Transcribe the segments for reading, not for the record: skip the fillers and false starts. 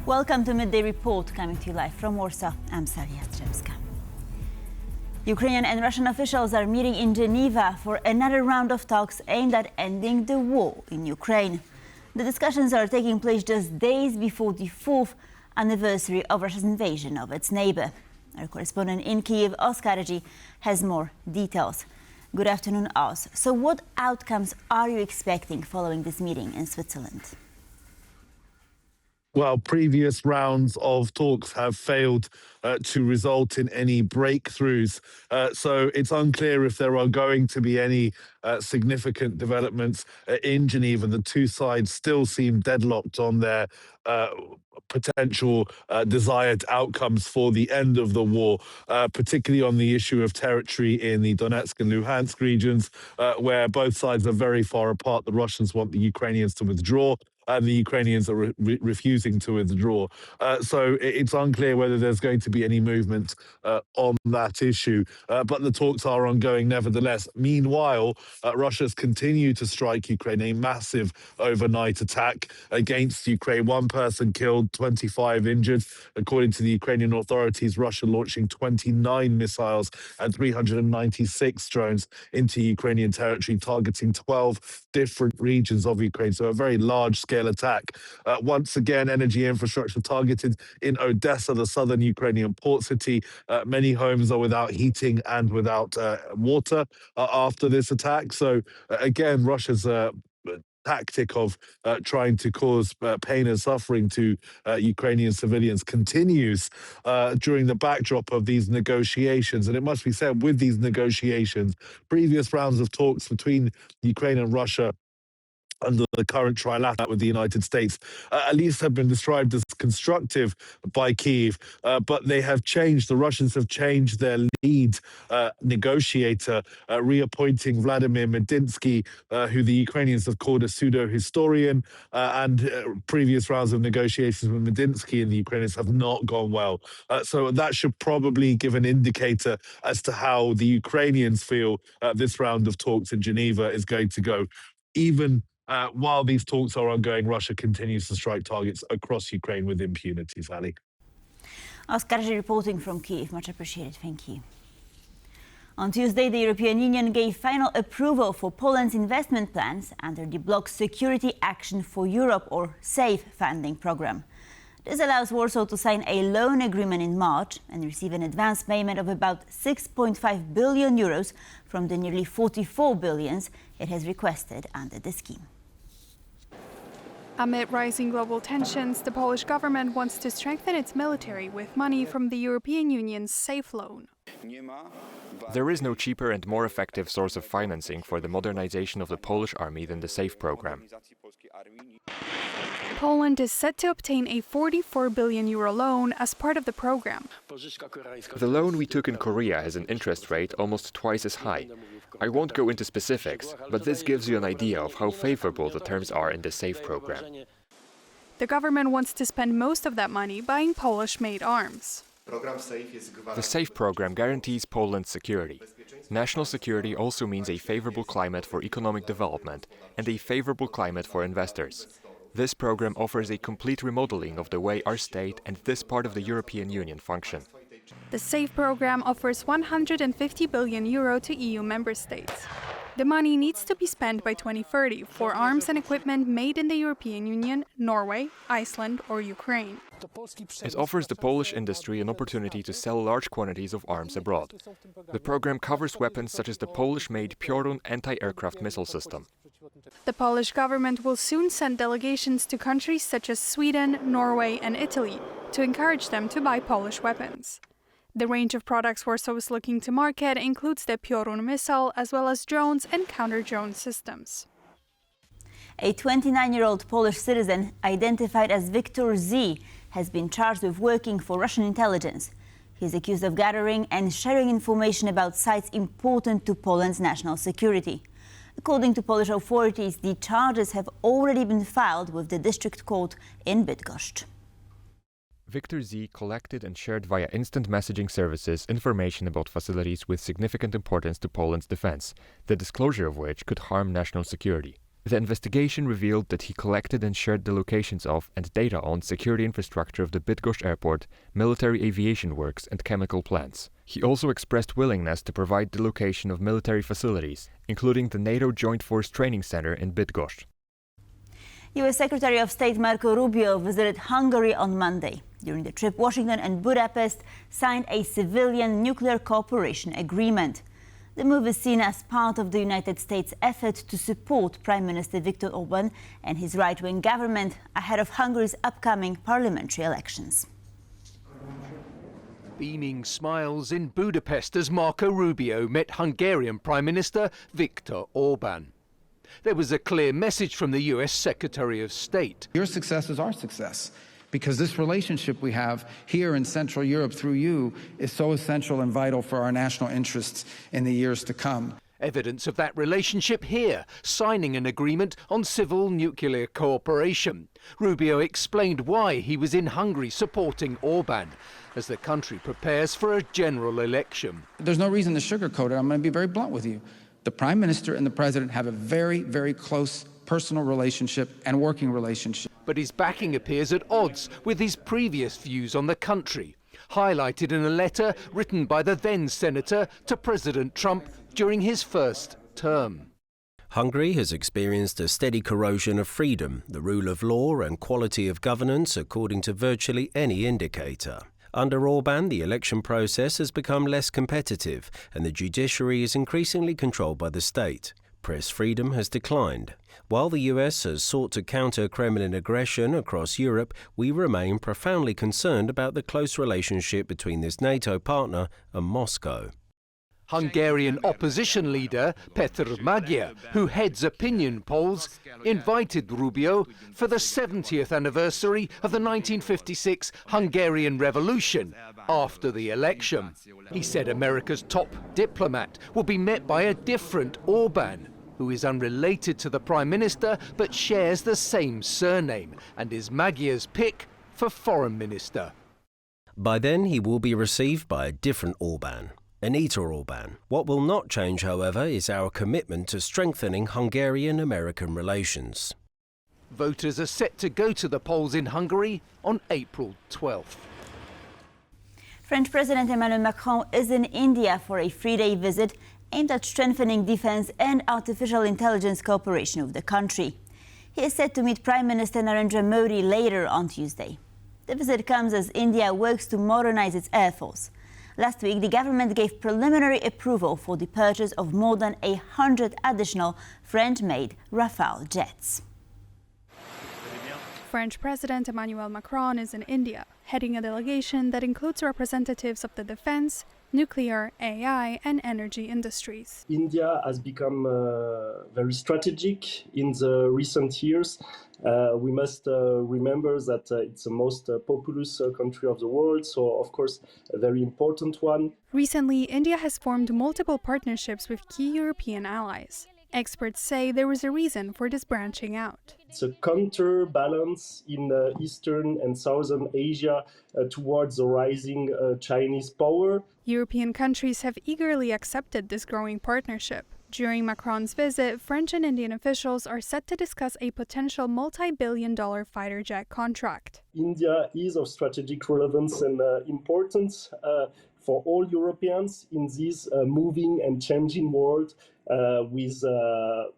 Welcome to Midday Report, coming to you live from Warsaw. I'm Jastrzębska. Ukrainian and Russian officials are meeting in Geneva for another round of talks aimed at ending the war in Ukraine. The discussions are taking place just days before the 4th anniversary of Russia's invasion of its neighbor. Our correspondent in Kyiv, Wiktor Ź, has more details. Good afternoon, Os. So what outcomes are you expecting following this meeting in Switzerland? Well, previous rounds of talks have failed to result in any breakthroughs. So it's unclear if there are going to be any significant developments in Geneva. The two sides still seem deadlocked on their potential desired outcomes for the end of the war, particularly on the issue of territory in the Donetsk and Luhansk regions, where both sides are very far apart. The Russians want the Ukrainians to withdraw, and the Ukrainians are refusing to withdraw. So it's unclear whether there's going to be any movement on that issue. But the talks are ongoing nevertheless. Meanwhile, Russia's continued to strike Ukraine, a massive overnight attack against Ukraine. One person killed, 25 injured. According to the Ukrainian authorities, Russia launching 29 missiles and 396 drones into Ukrainian territory, targeting 12 different regions of Ukraine. So a very large-scale attack. Once again, energy infrastructure targeted in Odessa, the southern Ukrainian port city. Many homes are without heating and without water after this attack. So again, Russia's tactic of trying to cause pain and suffering to Ukrainian civilians continues during the backdrop of these negotiations. And it must be said, with these negotiations, previous rounds of talks between Ukraine and Russia under the current trilateral with the United States, at least have been described as constructive by Kyiv, but they have changed. The Russians have changed their lead negotiator, reappointing Vladimir Medinsky, who the Ukrainians have called a pseudo-historian, and previous rounds of negotiations with Medinsky and the Ukrainians have not gone well. So that should probably give an indicator as to how the Ukrainians feel this round of talks in Geneva is going to go. Even while these talks are ongoing, Russia continues to strike targets across Ukraine with impunity, Sally. Wiktor Ź reporting from Kyiv. Much appreciated. Thank you. On Tuesday, the European Union gave final approval for Poland's investment plans under the bloc's Security Action for Europe, or SAFE, funding program. This allows Warsaw to sign a loan agreement in March and receive an advance payment of about 6.5 billion euros from the nearly 44 billion it has requested under the scheme. Amid rising global tensions, the Polish government wants to strengthen its military with money from the European Union's SAFE loan. There is no cheaper and more effective source of financing for the modernization of the Polish army than the SAFE program. Poland is set to obtain a 44 billion euro loan as part of the program. The loan we took in Korea has an interest rate almost twice as high. I won't go into specifics, but this gives you an idea of how favorable the terms are in the SAFE program. The government wants to spend most of that money buying Polish-made arms. The SAFE program guarantees Poland's security. National security also means a favorable climate for economic development and a favorable climate for investors. This program offers a complete remodeling of the way our state and this part of the European Union function. The SAFE program offers 150 billion euro to EU member states. The money needs to be spent by 2030 for arms and equipment made in the European Union, Norway, Iceland or Ukraine. It offers the Polish industry an opportunity to sell large quantities of arms abroad. The program covers weapons such as the Polish-made Piorun anti-aircraft missile system. The Polish government will soon send delegations to countries such as Sweden, Norway and Italy to encourage them to buy Polish weapons. The range of products Warsaw is looking to market includes the Piorun missile as well as drones and counter-drone systems. A 29-year-old Polish citizen identified as Wiktor Ź has been charged with working for Russian intelligence. He is accused of gathering and sharing information about sites important to Poland's national security. According to Polish authorities, the charges have already been filed with the district court in Bydgoszcz. Wiktor Ź collected and shared via instant messaging services information about facilities with significant importance to Poland's defense, the disclosure of which could harm national security. The investigation revealed that he collected and shared the locations of and data on security infrastructure of the Bydgoszcz airport, military aviation works and chemical plants. He also expressed willingness to provide the location of military facilities, including the NATO Joint Force Training Center in Bydgoszcz. US Secretary of State Marco Rubio visited Hungary on Monday. During the trip, Washington and Budapest signed a civilian nuclear cooperation agreement. The move is seen as part of the United States' effort to support Prime Minister Wiktor Ź and his right-wing government ahead of Hungary's upcoming parliamentary elections. Beaming smiles in Budapest as Marco Rubio met Hungarian Prime Minister Wiktor Ź. There was a clear message from the US Secretary of State. Your success is our success, because this relationship we have here in Central Europe through you is so essential and vital for our national interests in the years to come. Evidence of that relationship here, signing an agreement on civil nuclear cooperation. Rubio explained why he was in Hungary supporting Orbán as the country prepares for a general election. There's no reason to sugarcoat it. I'm going to be very blunt with you. The Prime Minister and the President have a very, very close personal relationship and working relationship. But his backing appears at odds with his previous views on the country, highlighted in a letter written by the then senator to President Trump during his first term. Hungary has experienced a steady corrosion of freedom, the rule of law and quality of governance according to virtually any indicator. Under Orbán, the election process has become less competitive and the judiciary is increasingly controlled by the state. Press freedom has declined. While the US has sought to counter Kremlin aggression across Europe, we remain profoundly concerned about the close relationship between this NATO partner and Moscow. Hungarian opposition leader Petr Magyar, who heads opinion polls, invited Rubio for the 70th anniversary of the 1956 Hungarian Revolution after the election. He said America's top diplomat will be met by a different Orbán, who is unrelated to the Prime Minister but shares the same surname and is Magyar's pick for Foreign Minister. By then, he will be received by a different Orbán. Anita Orbán. What will not change, however, is our commitment to strengthening Hungarian-American relations. Voters are set to go to the polls in Hungary on April 12th. French President Emmanuel Macron is in India for a three-day visit aimed at strengthening defense and artificial intelligence cooperation with the country. He is set to meet Prime Minister Narendra Modi later on Tuesday. The visit comes as India works to modernize its air force. Last week, the government gave preliminary approval for the purchase of more than 100 additional French-made Rafale jets. French President Emmanuel Macron is in India, heading a delegation that includes representatives of the defense, nuclear, AI, and energy industries. India has become very strategic in the recent years. We must remember that it's the most populous country of the world, so of course a very important one. Recently, India has formed multiple partnerships with key European allies. Experts say there is a reason for this branching out. It's a counterbalance in Eastern and Southern Asia towards the rising Chinese power. European countries have eagerly accepted this growing partnership. During Macron's visit, French and Indian officials are set to discuss a potential multi-billion-dollar fighter jet contract. India is of strategic relevance and importance for all Europeans in this moving and changing world with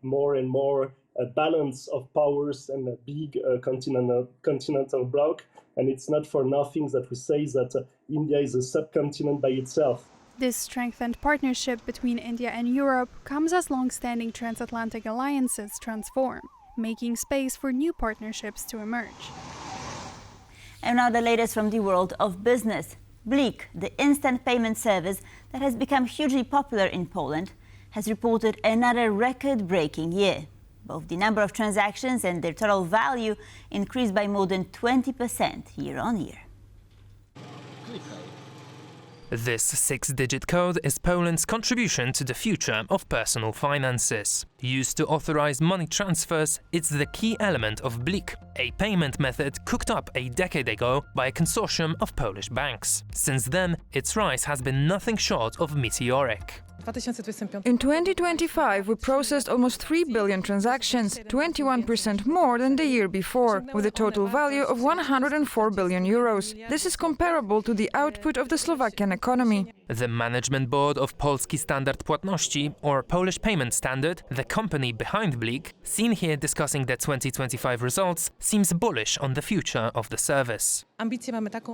more and more balance of powers and a big continental bloc. And it's not for nothing that we say that India is a subcontinent by itself. This strengthened partnership between India and Europe comes as long-standing transatlantic alliances transform, making space for new partnerships to emerge. And now the latest from the world of business. Blik, the instant payment service that has become hugely popular in Poland, has reported another record-breaking year. Both the number of transactions and their total value increased by more than 20% year-on-year. This six-digit code is Poland's contribution to the future of personal finances. Used to authorize money transfers, it's the key element of Blik, a payment method cooked up a decade ago by a consortium of Polish banks. Since then, its rise has been nothing short of meteoric. In 2025, we processed almost 3 billion transactions, 21% more than the year before, with a total value of 104 billion euros. This is comparable to the output of the Slovakian economy. The management board of Polski Standard Płatności, or Polish Payment Standard, the company behind Blik, seen here discussing the 2025 results, seems bullish on the future of the service.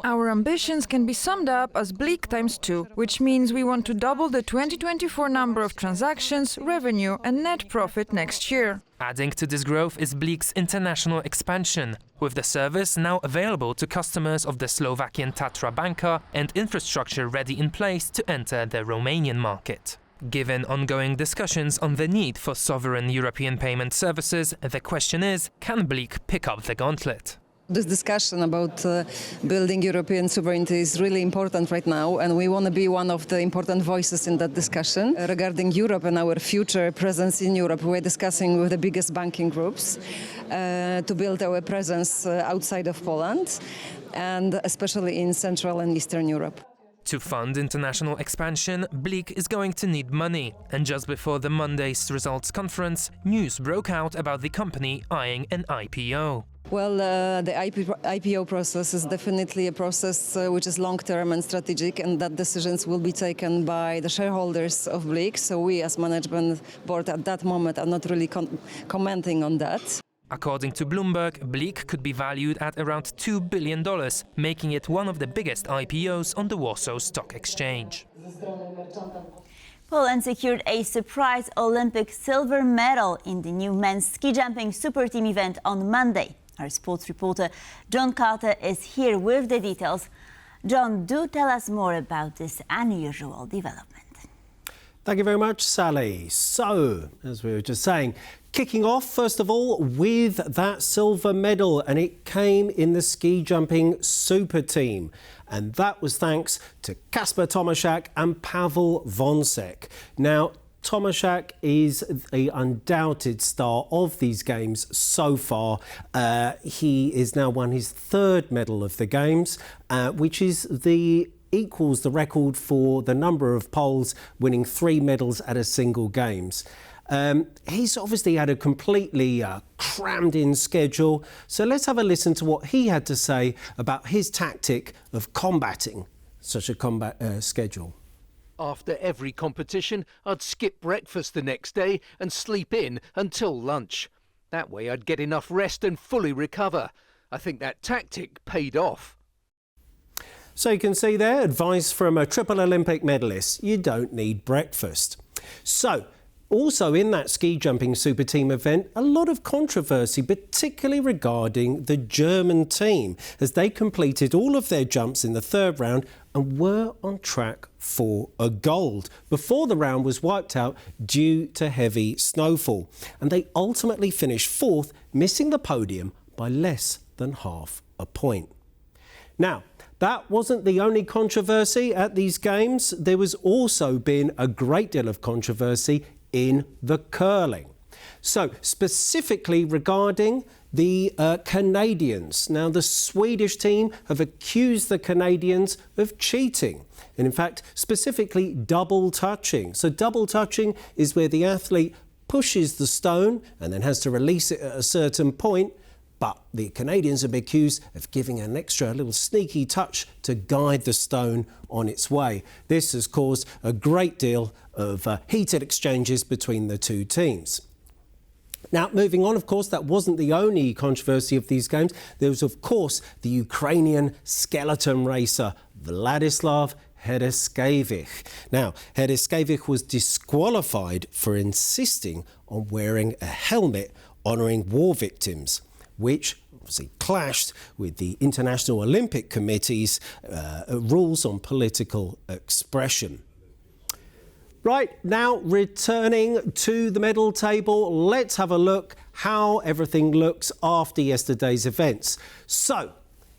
Our ambitions can be summed up as Blik times 2, which means we want to double the 2024 number of transactions, revenue and net profit next year. Adding to this growth is Blik's international expansion, with the service now available to customers of the Slovakian Tatra Banka and infrastructure ready in place to enter the Romanian market. Given ongoing discussions on the need for sovereign European payment services, the question is, can Blik pick up the gauntlet? This discussion about building European sovereignty is really important right now, and we want to be one of the important voices in that discussion. Regarding Europe and our future presence in Europe, we're discussing with the biggest banking groups to build our presence outside of Poland, and especially in Central and Eastern Europe. To fund international expansion, Blik is going to need money, and just before the Monday's results conference, news broke out about the company eyeing an IPO. Well, the IPO process is definitely a process which is long-term and strategic, and that decisions will be taken by the shareholders of Blik. So we as management board at that moment are not really commenting on that. According to Bloomberg, Blik could be valued at around $2 billion, making it one of the biggest IPOs on the Warsaw Stock Exchange. Poland secured a surprise Olympic silver medal in the new men's ski jumping super team event on Monday. Our sports reporter John Carter is here with the details. John, do tell us more about this unusual development. Thank you very much, Sally. So, as we were just saying, kicking off, first of all, with that silver medal, and it came in the ski jumping super team. And that was thanks to Kasper Tomaszak and Paweł Wąsek. Now, Tomaszak is the undoubted star of these games so far. He has now won his third medal of the games, which is equals the record for the number of Poles winning 3 medals at a single games. He's obviously had a completely crammed-in schedule, so let's have a listen to what he had to say about his tactic of combating such a schedule. After every competition, I'd skip breakfast the next day and sleep in until lunch. That way I'd get enough rest and fully recover. I think that tactic paid off. So you can see there, advice from a triple Olympic medalist. You don't need breakfast. So, also in that ski jumping super team event, a lot of controversy, particularly regarding the German team, as they completed all of their jumps in the third round and were on track for a gold before the round was wiped out due to heavy snowfall. And they ultimately finished fourth, missing the podium by less than half a point. Now, that wasn't the only controversy at these games. There was also been a great deal of controversy in the curling. So, specifically regarding the Canadians. Now, the Swedish team have accused the Canadians of cheating. And in fact, specifically double touching. So double touching is where the athlete pushes the stone and then has to release it at a certain point. But the Canadians have been accused of giving an extra little sneaky touch to guide the stone on its way. This has caused a great deal of heated exchanges between the two teams. Now, moving on, of course, that wasn't the only controversy of these games. There was, of course, the Ukrainian skeleton racer, Władysław Heraskevich. Now, Heraskevich was disqualified for insisting on wearing a helmet honouring war victims, which obviously clashed with the International Olympic Committee's rules on political expression. Right, now returning to the medal table, let's have a look how everything looks after yesterday's events. So,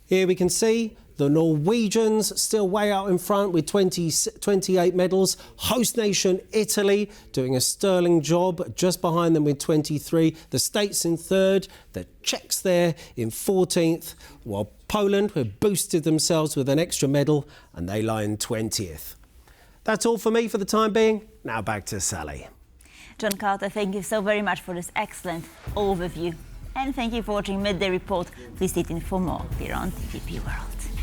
here we can see the Norwegians still way out in front with 28 medals. Host nation Italy doing a sterling job, just behind them with 23. The States in third, the Czechs there in 14th, while Poland have boosted themselves with an extra medal and they lie in 20th. That's all for me for the time being. Now back to Sally. John Carter, thank you so very much for this excellent overview. And thank you for watching Midday Report. Please stay tuned for more here on TVP World.